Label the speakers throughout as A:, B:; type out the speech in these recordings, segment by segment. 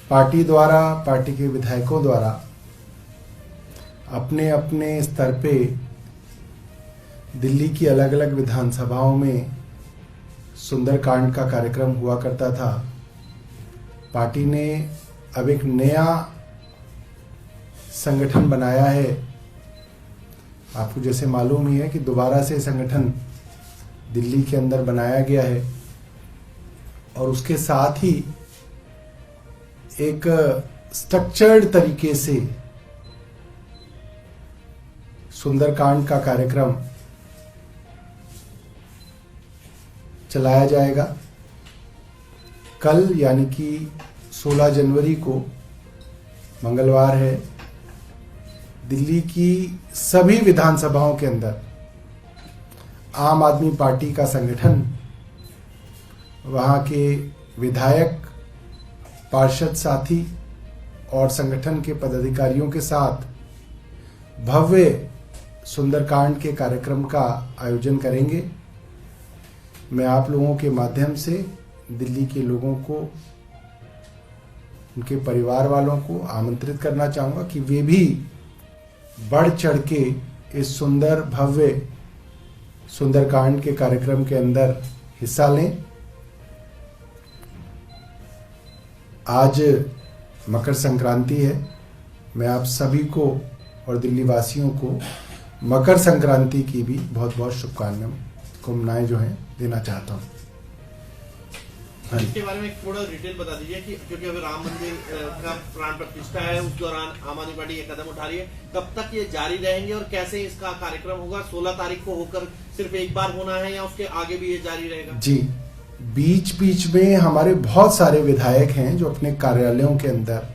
A: Party द्वारा, party के विधायकों द्वारा अपने अपने स्तर पे दिल्ली की अलग अलग विधानसभाओं में सुंदरकांड का कार्यक्रम हुआ करता था। पार्टी ने अब एक नया संगठन बनाया है। आपको जैसे मालूम ही है कि दोबारा से संगठन दिल्ली के अंदर बनाया गया है और उसके साथ ही एक स्ट्रक्चर्ड तरीके से सुंदरकांड का कार्यक्रम चलाया जाएगा। कल यानी कि 16 जनवरी को मंगलवार है, दिल्ली की सभी विधानसभाओं के अंदर आम आदमी पार्टी का संगठन वहाँ के विधायक, पार्षद साथी और संगठन के पदाधिकारियों के साथ भव्य सुंदरकांड के कार्यक्रम का आयोजन करेंगे। मैं आप लोगों के माध्यम से दिल्ली के लोगों को, उनके परिवार वालों को आमंत्रित करना चाहूँगा कि वे भी बढ़ चढ़ के इस सुंदर भव्य सुंदरकांड के कार्यक्रम के अंदर हिस्सा लें। आज मकर संक्रांति है। मैं आप सभी को और दिल्ली वासियों को मकर संक्रांति की भी बहुत बहुत शुभकामनाएं जो हैं देना चाहता हूँ।
B: इसके बारे में थोड़ा डिटेल बता दीजिए कि क्योंकि अभी राम मंदिर का प्राण प्रतिष्ठा है, उस दौरान आम आदमी पार्टी ये कदम उठा रही है, कब तक ये जारी रहेंगे और कैसे इसका कार्यक्रम होगा? 16 तारीख को होकर सिर्फ एक बार होना है या उसके आगे भी ये जारी रहेगा?
A: जी, बीच बीच में हमारे बहुत सारे विधायक हैं जो अपने कार्यालयों के अंदर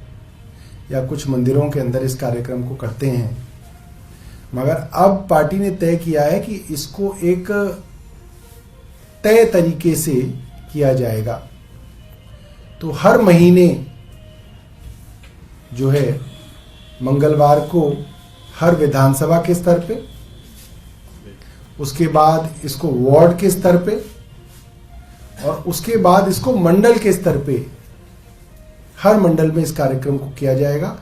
A: या कुछ मंदिरों के अंदर इस कार्यक्रम को करते हैं, मगर अब पार्टी ने तय किया है कि इसको एक तय तरीके से किया जाएगा। तो हर महीने जो है मंगलवार को हर विधानसभा के स्तर पे, उसके बाद इसको वार्ड के स्तर पे और उसके बाद इसको मंडल के स्तर पे, हर मंडल में इस कार्यक्रम को किया जाएगा।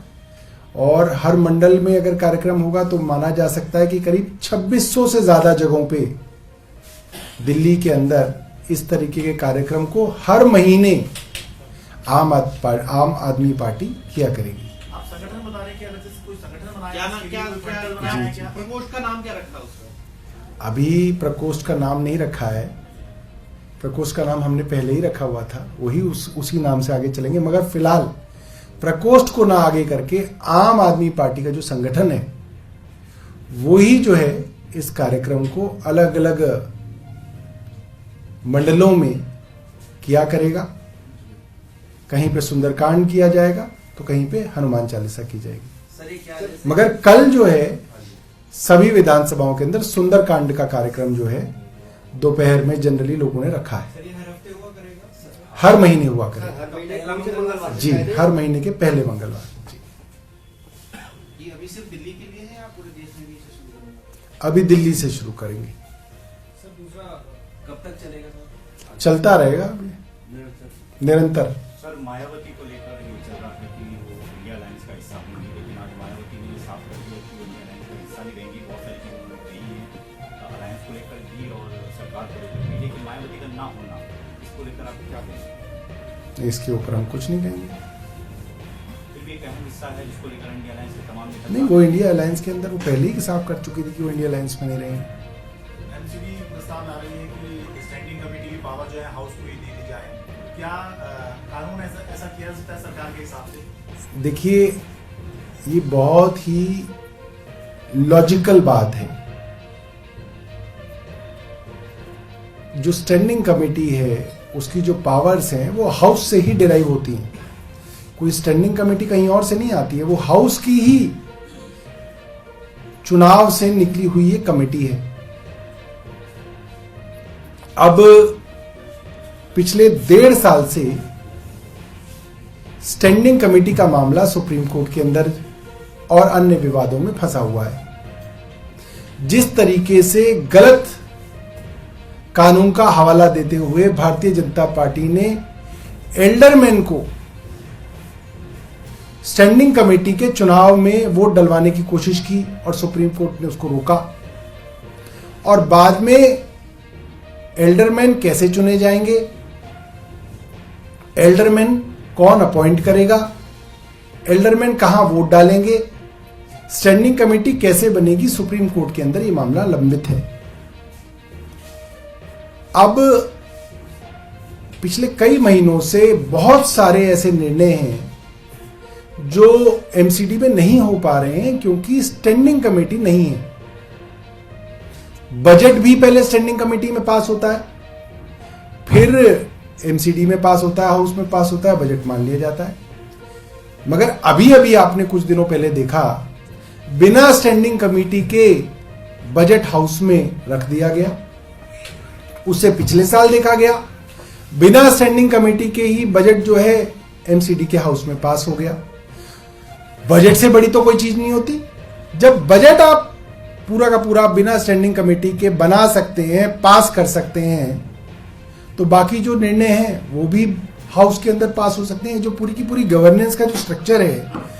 A: और हर मंडल में अगर कार्यक्रम होगा तो माना जा सकता है कि करीब 2600 से ज्यादा जगहों पे दिल्ली के अंदर इस तरीके के कार्यक्रम को हर महीने आम आदमी पार्टी किया करेगी।
B: आप संगठन बता रहे हैं कि अलग से कोई संगठन बनाया क्या प्रकोष्ठ का नाम क्या रखा उसका?
A: अभी प्रकोष्ठ का नाम नहीं रखा है। प्रकोष्ठ का नाम हमने पहले ही रखा हुआ था, वही उसी नाम से आगे चलेंगे। मगर फिलहाल प्रकोष्ठ को ना आगे करके आम आदमी पार्टी का जो संगठन है वही जो है इस कार्यक्रम को अलग अलग मंडलों में किया करेगा। कहीं पे सुंदरकांड किया जाएगा तो कहीं पे हनुमान चालीसा की जाएगी। मगर कल जो है सभी विधानसभाओं के अंदर सुंदरकांड का कार्यक्रम जो है दोपहर में जनरली लोगों ने रखा है। हर महीने हुआ करेगा जी, हर महीने के पहले मंगलवार जी।
B: ये अभी सिर्फ दिल्ली के लिए है या पूरे देश में भी शुरू करेंगे?
A: अभी दिल्ली से शुरू करेंगे।
B: सर दूसरा कब तक चलेगा?
A: चलता रहेगा निरंतर।
C: सर मायावती को लेकर ये चल रहा है कि वो इंडिया अलायंस का हिस्सा होंगी, लेकिन आज मायावती ने साफ कर दिया कि वो इंडिया अलायंस का हिस्सा नहीं रहेंगी। बहुत सारी चीजें उन्होंने कही है अलायंस को लेकर भी और सरकार को लेकर भी, लेकिन मायावती का ना होना, इसको लेकर आप क्या कहेंगे?
A: इसके ऊपर हम कुछ नहीं कहेंगे।
C: फिर भी एक अहम हिस्सा है जिसको लेकर इंडिया अलायंस के तमाम
A: नहीं, वो इंडिया अलायंस के अंदर वो पहले ही साफ कर चुकी थी कि वो इंडिया अलायंस में नहीं रहेंगे।
D: एमसीबी प्रस्ताव ला रही है कि स्टैंडिंग कमेटी की पावर जो है हाउस को ही दे दी जाए। क्या कानून ऐसा किया जा सकता है सरकार के हिसाब से?
A: देखिए, ये बहुत ही लॉजिकल बात है। जो स्टैंडिंग कमेटी है उसकी जो पावर्स हैं वो हाउस से ही डिराइव होती हैं। कोई स्टैंडिंग कमेटी कहीं और से नहीं आती है, वो हाउस की ही चुनाव से निकली हुई ये कमेटी है। अब पिछले 1.5 साल से स्टैंडिंग कमेटी का मामला सुप्रीम कोर्ट के अंदर और अन्य विवादों में फंसा हुआ है। जिस तरीके से गलत कानून का हवाला देते हुए भारतीय जनता पार्टी ने एल्डरमैन को स्टैंडिंग कमेटी के चुनाव में वोट डलवाने की कोशिश की और सुप्रीम कोर्ट ने उसको रोका। और बाद में एल्डरमैन कैसे चुने जाएंगे, एल्डरमैन कौन अपॉइंट करेगा, एल्डरमैन कहां वोट डालेंगे, स्टैंडिंग कमेटी कैसे बनेगी, सुप्रीम कोर्ट के अंदर यह मामला लंबित है। अब पिछले कई महीनों से बहुत सारे ऐसे निर्णय हैं जो एमसीडी में नहीं हो पा रहे हैं क्योंकि स्टैंडिंग कमेटी नहीं है। बजट भी पहले स्टैंडिंग कमेटी में पास होता है, फिर एमसीडी में पास होता है, हाउस में पास होता है, बजट मान लिया जाता है। मगर अभी अभी आपने कुछ दिनों पहले देखा, बिना स्टैंडिंग कमेटी के बजट हाउस में रख दिया गया। उससे पिछले साल देखा गया, बिना स्टैंडिंग कमेटी के ही बजट जो है एमसीडी के हाउस में पास हो गया। बजट से बड़ी तो कोई चीज नहीं होती। जब बजट आप पूरा का पूरा बिना स्टैंडिंग कमेटी के बना सकते हैं, पास कर सकते हैं, तो बाकी जो निर्णय हैं वो भी हाउस के अंदर पास हो सकते हैं। जो पूरी की पूरी गवर्नेंस का जो स्ट्रक्चर है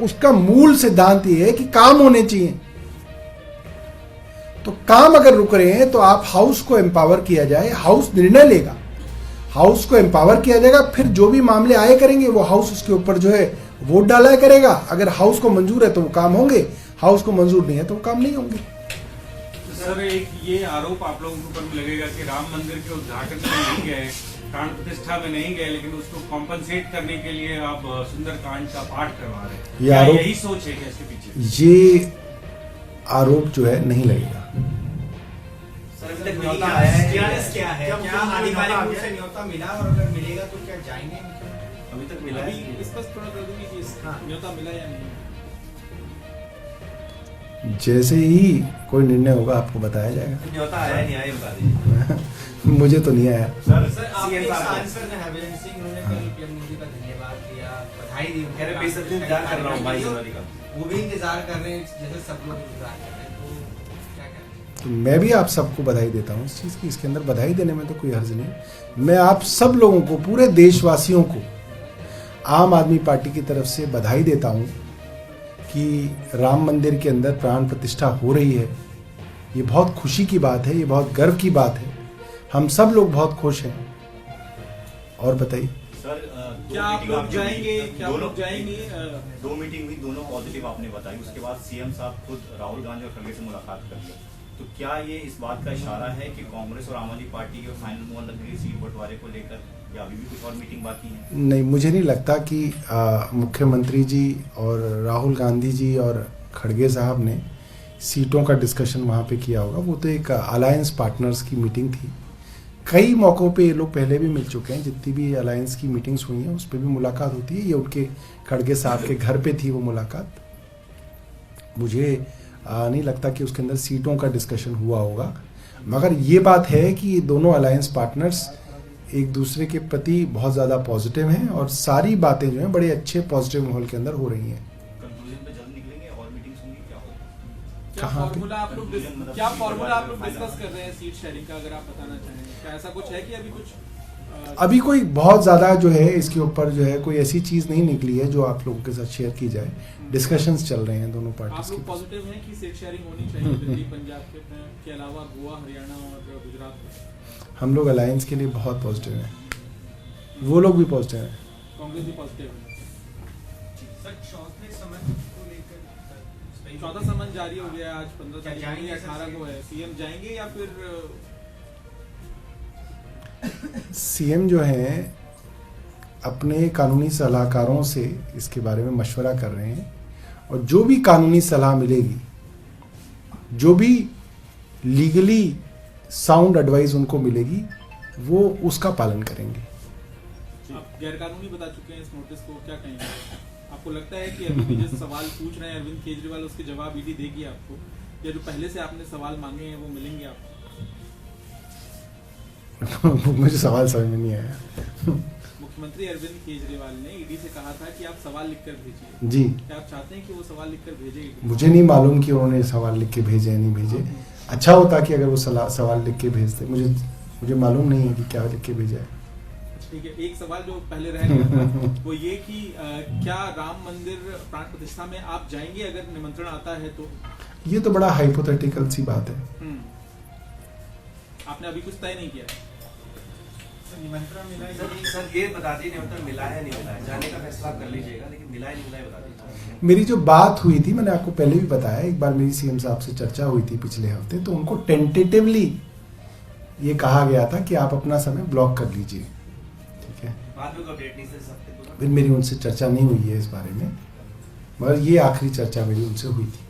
A: उसका मूल सिद्धांत ये है कि काम होने चाहिए। तो काम अगर रुक रहे हैं तो आप हाउस को एम्पावर किया जाए, हाउस निर्णय लेगा, हाउस को एम्पावर किया जाएगा, फिर जो भी मामले आए करेंगे वो हाउस उसके ऊपर जो है वोट डाला करेगा। अगर हाउस को मंजूर है तो वो काम होंगे, हाउस को मंजूर नहीं है तो वो काम नहीं होंगे।
E: तो सर एक ये आरोप आप लोगों के ऊपर भी लगेगा कि राम मंदिर के उद्घाटन में नहीं गए, प्राण प्रतिष्ठा में नहीं गए, लेकिन उसको कॉम्पनसेट करने के लिए आप सुंदरकांड का पाठ करवा रहे हैं।
A: ये आरोप,
E: यही सोच है क्या इसके पीछे?
A: ये आरोप जो है नहीं लगेगा।
F: न्योता है क्या आधिकारिक रूप से न्योता मिला, और अगर मिलेगा तो क्या जाएंगे?
C: अभी तक मिला है?
E: स्पष्ट थोड़ा कर दूंगी कि न्योता मिला या नहीं।
A: जैसे ही कोई निर्णय होगा आपको बताया जाएगा।
F: न्योता आया नहीं आया बता दीजिए।
A: मुझे तो नहीं आया।
F: सर आपके सांसद ने हरभजन सिंह, उन्होंने कल पीएम मोदी का धन्यवाद किया, बधाई दी,
C: कह रहे बेइज्जती इंतजार कर रहा हूं 22 जनवरी का।
F: वो भी इंतजार कर रहे हैं जैसे सब लोग इंतजार कर रहे हैं, तो क्या करें?
A: तो मैं भी आप सबको बधाई देता हूँ इस चीज़ की। इसके अंदर बधाई देने में तो कोई हर्ज नहीं। मैं आप सब लोगों को, पूरे देशवासियों को आम आदमी पार्टी की तरफ से बधाई देता हूँ कि राम मंदिर के अंदर प्राण प्रतिष्ठा हो रही है। ये बहुत खुशी की बात है, ये बहुत गर्व की बात है। हम सब लोग बहुत खुश हैं। और बताइए
C: सर,
E: क्या आप लोग जाएंगे? क्या आप लोग जाएंगे?
C: दो मीटिंग हुई, दोनों पॉजिटिव आपने बताई। उसके बाद सीएम साहब खुद राहुल गांधी और खड़गे से मुलाकात कर ली। तो क्या ये इस बात का इशारा है कि कांग्रेस और आम आदमी पार्टी के फाइनल मोहन लग रही सीट बंटवारे को लेकर, या अभी भी कुछ और मीटिंग बाकी है?
A: नहीं, मुझे नहीं लगता कि मुख्यमंत्री जी और राहुल गांधी जी और खड़गे साहब ने सीटों का डिस्कशन वहाँ पे किया होगा। वो तो एक अलायंस पार्टनर्स की मीटिंग थी। कई मौक़ों पे ये लोग पहले भी मिल चुके हैं। जितनी भी अलायंस की मीटिंग्स हुई हैं उस पर भी मुलाकात होती है। ये उनके खड़गे साहब के घर पे थी वो मुलाकात। मुझे नहीं लगता कि उसके अंदर सीटों का डिस्कशन हुआ होगा। मगर ये बात है कि ये दोनों अलायंस पार्टनर्स एक दूसरे के प्रति बहुत ज़्यादा पॉजिटिव हैं और सारी बातें जो हैं बड़े अच्छे पॉजिटिव माहौल के अंदर हो रही हैं।
C: कंक्लूजन पे जल्द निकलेंगे और मीटिंग्स होंगी, क्या होगा?
E: क्या
A: कहाँ पे?
E: फॉर्मूला आप लोग डिस्कस कर रहे हैं सीट शेयरिंग का? अगर आप बताना चाहें, क्या ऐसा कुछ है कि अभी कुछ
A: अभी कोई बहुत ज़्यादा जो है इसके ऊपर जो है कोई ऐसी चीज़ नहीं निकली है जो आप लोगों के साथ शेयर की जाए। डिस्कशंस चल रहे हैं दोनों
E: आप
A: पार्टीज
E: लोग
A: की।
E: पॉजिटिव हैं कि सीट शेयरिंग होनी चाहिए दिल्ली पंजाब के अलावा गोवा, हरियाणा और गुजरात में?
A: हम लोग अलायंस के लिए बहुत पॉजिटिव हैं, वो लोग भी पॉजिटिव हैं।
E: कांग्रेस भी पॉजिटिव है।
F: सर चौथे समन को लेकर
E: चौथा समन जारी हो गया आज 15 तारीख
F: जाएंगे
E: या 18 को है। सीएम जाएंगे या फिर
A: सीएम जो हैं अपने कानूनी सलाहकारों से इसके बारे में मशवरा कर रहे हैं और जो भी कानूनी सलाह मिलेगी, जो भी लीगली साउंड एडवाइस उनको मिलेगी, वो उसका पालन करेंगे।
E: आप गैरकानूनी बता चुके हैं इस नोटिस को, क्या कहेंगे? आपको लगता है कि अभी भी जो सवाल पूछ रहे हैं अरविंद केजरीवाल, उसके जवाब ईडी देगी आपको, या जो पहले से आपने सवाल मांगे हैं वो मिलेंगे आपको?
A: मुझे सवाल समझ में नहीं आया।
E: मुख्यमंत्री अरविंद केजरीवाल ने ईडी से कहा था कि आप सवाल लिखकर भेजिए।
A: जी,
E: क्या आप चाहते हैं कि वो सवाल लिखकर भेजे?
A: मुझे नहीं मालूम कि उन्होंने सवाल लिख के भेजे या नहीं भेजे। अच्छा होता कि अगर वो सवाल लिख के भेजते। मुझे मालूम नहीं है कि क्या लिख के भेजा है।
G: ठीक है, एक सवाल जो पहले रह गया था वो ये कि क्या राम मंदिर प्राण प्रतिष्ठा में आप जाएंगे अगर निमंत्रण आता है तो?
A: ये तो बड़ा हाइपोथेटिकल सी बात है।
G: आपने अभी कुछ तय नहीं किया?
F: निमंत्रण मिला है सर, ये बता दीजिए निमंत्रण मिला है नहीं मिला है, जाने का फैसला आप कर लीजिएगा, लेकिन मिला है नहीं मिला है बता दीजिए।
A: मेरी जो बात हुई थी, मैंने आपको पहले भी बताया, एक बार मेरी सीएम साहब से चर्चा हुई थी पिछले हफ्ते, तो उनको टेंटेटिवली ये कहा गया था कि आप अपना समय ब्लॉक कर लीजिए, ठीक है।
F: बाद में अपडेट नहीं सर सकते?
A: फिर मेरी उनसे चर्चा नहीं हुई है इस बारे में, मगर ये आखिरी चर्चा मेरी उनसे हुई थी।